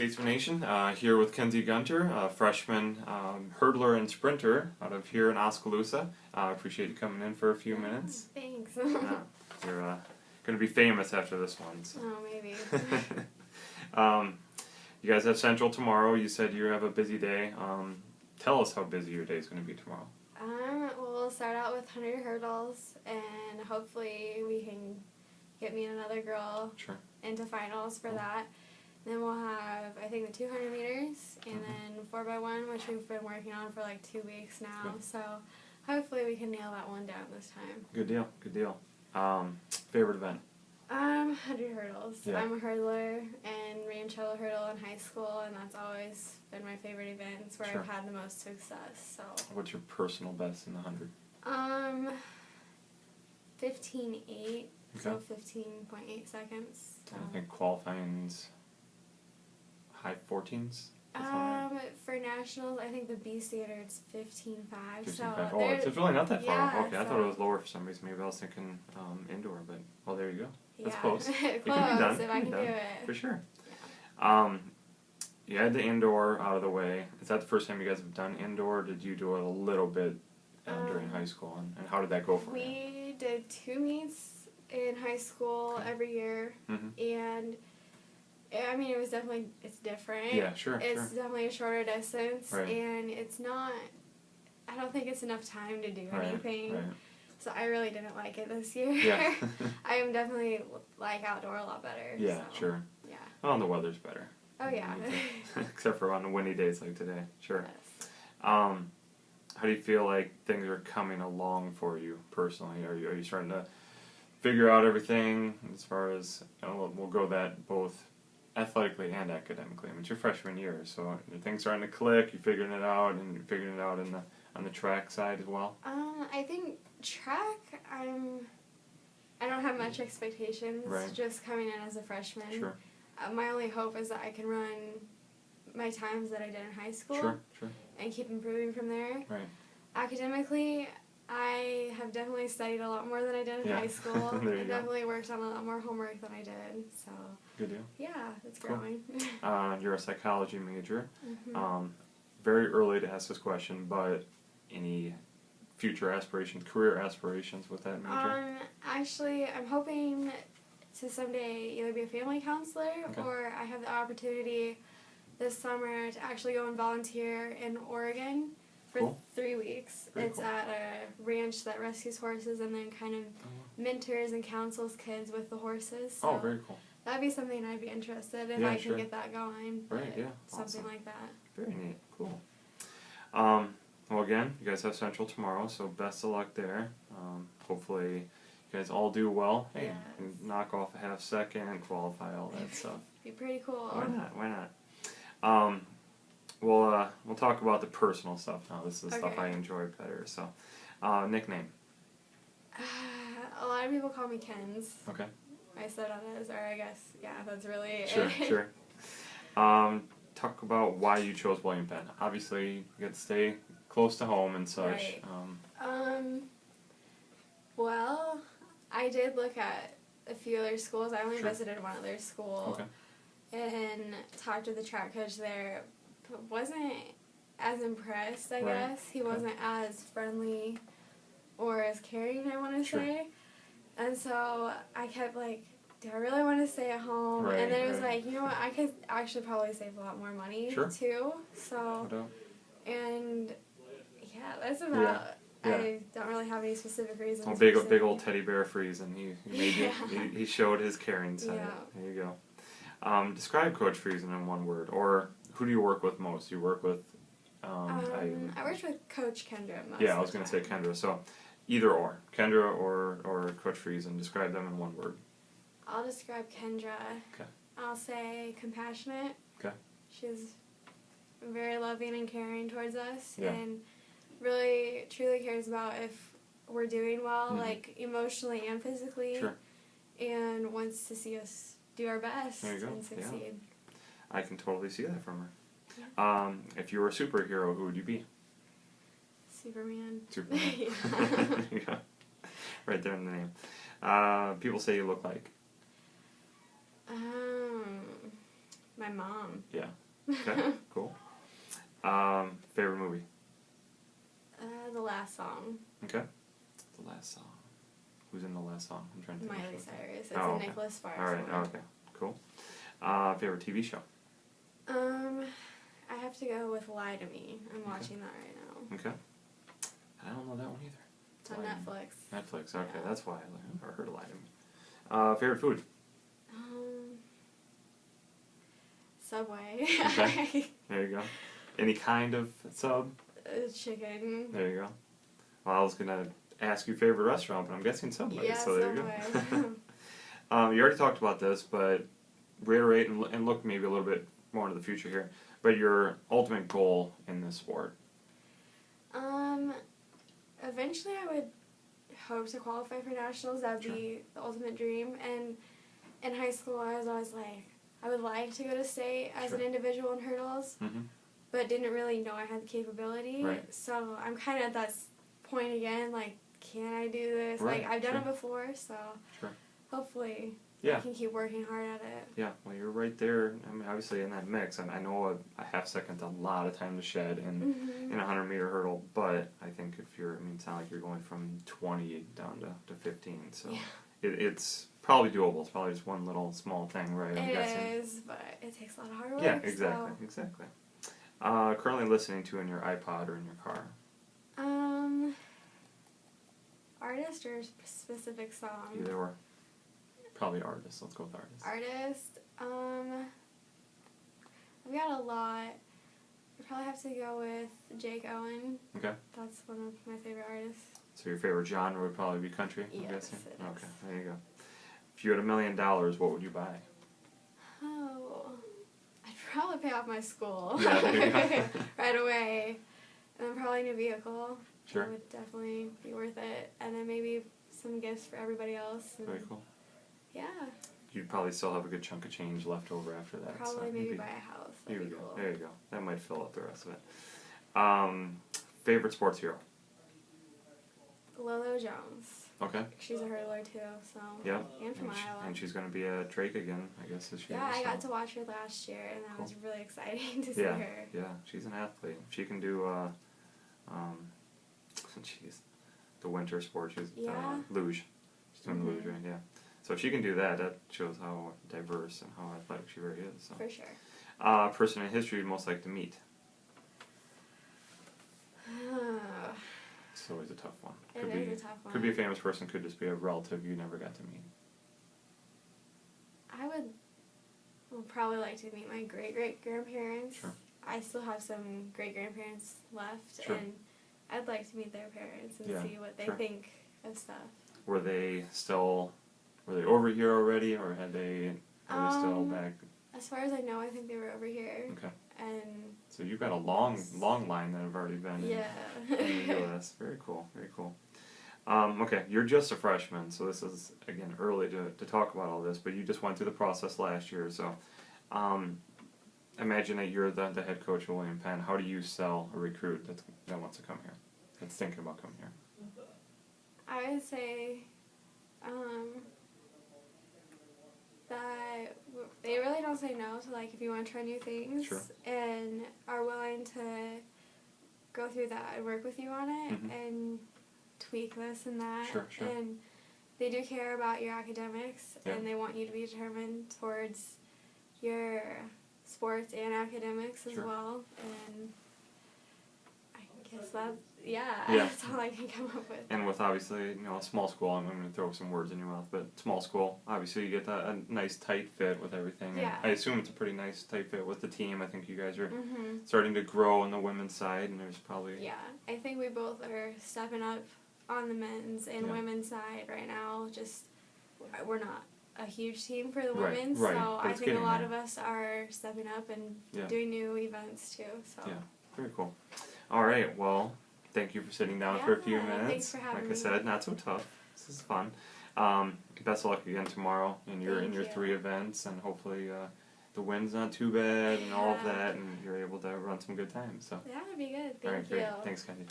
Statesman Nation, here with Kenzie Gunter, a freshman hurdler and sprinter out of here in Oskaloosa. I appreciate you coming in for a few minutes. Thanks. You're going to be famous after this one. So. Oh, maybe. You guys have Central tomorrow. You said you have a busy day. Tell us how busy your day is going to be tomorrow. Well, we'll start out with 100 hurdles, and hopefully we can get me and another girl into finals for that. Then we'll have, I think, the 200 meters, and then 4x1, which we've been working on for like 2 weeks now. Good. So hopefully we can nail that one down this time. Good deal, good deal. Favorite event? 100 hurdles. Yeah. I'm a hurdler and Rancho hurdle in high school, and that's always been my favorite events where I've had the most success. So. What's your personal best in the 100? 15.8, so 15.8 seconds. So. I think qualifying's high 14s? For nationals, I think the B standard's 15.5. 15.5. So oh, it's really not that far. Yeah, okay, I thought it was lower for some reason. Maybe I was thinking indoor, but well, there you go. That's close. Close, It can be done. if I can do it. For sure. Yeah. You had the indoor out of the way. Is that the first time you guys have done indoor, or did you do it a little bit during high school? And how did that go for you? We did 2 meets in high school every year, and I mean, it's different. Yeah, sure. It's definitely a shorter distance, Right. and it's not, I don't think it's enough time to do anything. Right. So I really didn't like it this year. Yeah. I am definitely like outdoor a lot better. Yeah, so, sure. Yeah. Well, the weather's better. Oh, yeah. Except for on the windy days like today. Sure. Yes. How do you feel like things are coming along for you personally? Are you starting to figure out everything as far as, we'll go that both athletically and academically? I mean, it's your freshman year, so are things starting to click? You're figuring it out, and you're figuring it out on the track side as well? I think track, I don't have much expectations. Right. Just coming in as a freshman. Sure. My only hope is that I can run my times that I did in high school. Sure. And keep improving from there. Right. Academically, I have definitely studied a lot more than I did in high school. There you I go. definitely worked on a lot more homework than I did. So. Good deal. Yeah, it's Cool. growing. You're a psychology major. Very early to ask this question, but any future aspirations, career aspirations with that major? Actually, I'm hoping to someday either be a family counselor or I have the opportunity this summer to actually go and volunteer in Oregon for 3 weeks. It's at a ranch that rescues horses and then kind of mentors and counsels kids with the horses. So very cool. that'd be something I'd be interested in if I can get that going. Right, yeah. Something like that. Very neat. Cool. Well, again, you guys have Central tomorrow, so best of luck there. Hopefully you guys all do well. Hey, and knock off a half second, qualify, all that stuff. Be pretty cool. Why not? We'll talk about the personal stuff now. This is the stuff I enjoy better. So, nickname? A lot of people call me Kenz. Okay. I said on it, or I guess, that's really Sure. Talk about why you chose William Penn. Obviously, you get to stay close to home and such. Right. Well, I did look at a few other schools. I only visited one other school and talked to the track coach there, but wasn't as impressed, I guess. He wasn't as friendly or as caring, I want to say. And so I kept like, do I really want to stay at home? And then it was like, you know what, I could actually probably save a lot more money too. So, and that's about I don't really have any specific reasons. Well, big old teddy bear freeze, and he showed his caring side. Yeah. There you go. Describe Coach Friesen in one word, or who do you work with most? You work with. I worked with Coach Kendra most. Yeah, I was going to say Kendra. So, either or, Kendra or Coach Friesen. Describe them in one word. I'll describe Kendra. Okay. I'll say compassionate. Okay. She's very loving and caring towards us, and really, truly cares about if we're doing well, like emotionally and physically, and wants to see us do our best and succeed. Yeah. I can totally see that from her. If you were a superhero, who would you be? Superman. Yeah. Right there in the name. People say you look like? My my mom. Yeah. Okay, cool. Favorite movie? The Last Song. Okay. The Last Song. Who's in The Last Song? I'm trying to think. Miley Cyrus. It's a Nicholas Sparks Alright, one. okay. Cool. Favorite TV show? I have to go with Lie to Me. I'm watching that right now. Okay. I don't know that one either. It's on Netflix. Netflix, okay. Yeah. That's why I've never heard of Lie to Me. Favorite food? Subway. Okay. There you go. Any kind of sub? Chicken. There you go. Well, I was going to ask you favorite restaurant, but I'm guessing Subway. Yeah, so there Subway. you go. You already talked about this, but reiterate and look maybe a little bit more into the future here. But your ultimate goal in this sport? Eventually I would hope to qualify for nationals. That would be the ultimate dream. And in high school I was always like, I would like to go to state as an individual in hurdles, but didn't really know I had the capability. Right. So I'm kind of at that point again, like, can I do this? Right. Like, I've done it before, so hopefully I can keep working hard at it. Yeah, well, you're right there. I mean, obviously in that mix, and I know a half second's a lot of time to shed in a 100-meter hurdle, but I think if you're, I mean, it's not like you're going from 20 down to 15, so it's probably doable. It's probably just one little small thing, right? I'm guessing. It is, but it takes a lot of hard work. Yeah, exactly. Currently listening to in your iPod or in your car? Artist or specific song? Either or. Probably artist. Let's go with artist. Artist. I've got a lot. I'd probably have to go with Jake Owen. Okay. That's one of my favorite artists. So your favorite genre would probably be country, I'm guessing? It is. Okay, there you go. If you had $1 million, what would you buy? Oh, I'd probably pay off my school Yeah, there you go. right away. And then probably a new vehicle. Sure. That would definitely be worth it. And then maybe some gifts for everybody else. Very cool. Yeah. You'd probably still have a good chunk of change left over after that. Probably so maybe buy a house. That'd be cool. There you go. That might fill up the rest of it. Favorite sports hero? Lolo Jones. Okay. She's a hurdler too, so. Yeah. And from Iowa. And she's going to be a Drake again, I guess, this year. Yeah, I so. got to watch her last year, and that was really exciting to see Yeah, her. yeah. She's an athlete. She can do, the winter sport. She's luge. She's doing luge, right? Yeah. So if she can do that, that shows how diverse and how athletic she really is. So. For sure. Person in history you'd most like to meet? It's always a tough one. It is a tough one. Could be a famous person, could just be a relative you never got to meet. I would probably like to meet my great-great-grandparents. Sure. I still have some great-grandparents left, Sure. and I'd like to meet their parents and see what they think of stuff. Were they over here already, or are they still back? As far as I know, I think they were over here. Okay. And so you've got a long line that have already been in the U.S. Very cool, very cool. Okay, you're just a freshman, so this is, again, early to talk about all this, but you just went through the process last year, so imagine that you're the head coach of William Penn. How do you sell a recruit that wants to come here, that's thinking about coming here? I would say that they really don't say no to, like, if you want to try new things and are willing to go through that and work with you on it and tweak this and that. Sure. And they do care about your academics and they want you to be determined towards your sports and academics as well. And I guess that's all I can come up with. And with, obviously, a small school, I'm going to throw some words in your mouth, but small school, obviously you get a nice tight fit with everything. Yeah. And I assume it's a pretty nice tight fit with the team. I think you guys are starting to grow on the women's side, and there's probably... Yeah, I think we both are stepping up on the men's and women's side right now. Just, we're not a huge team for the women, so I think a lot of us are stepping up and doing new events too. So. Yeah, very cool. All right, well... Thank you for sitting down for a few minutes. Thanks for having me. Like I said, not so tough. This is fun. Best of luck again tomorrow in your 3 events, and hopefully the wind's not too bad and all of that, and you're able to run some good times. So. Yeah, that'd be good. All right, Thank you. Great. Thanks, Kenzie.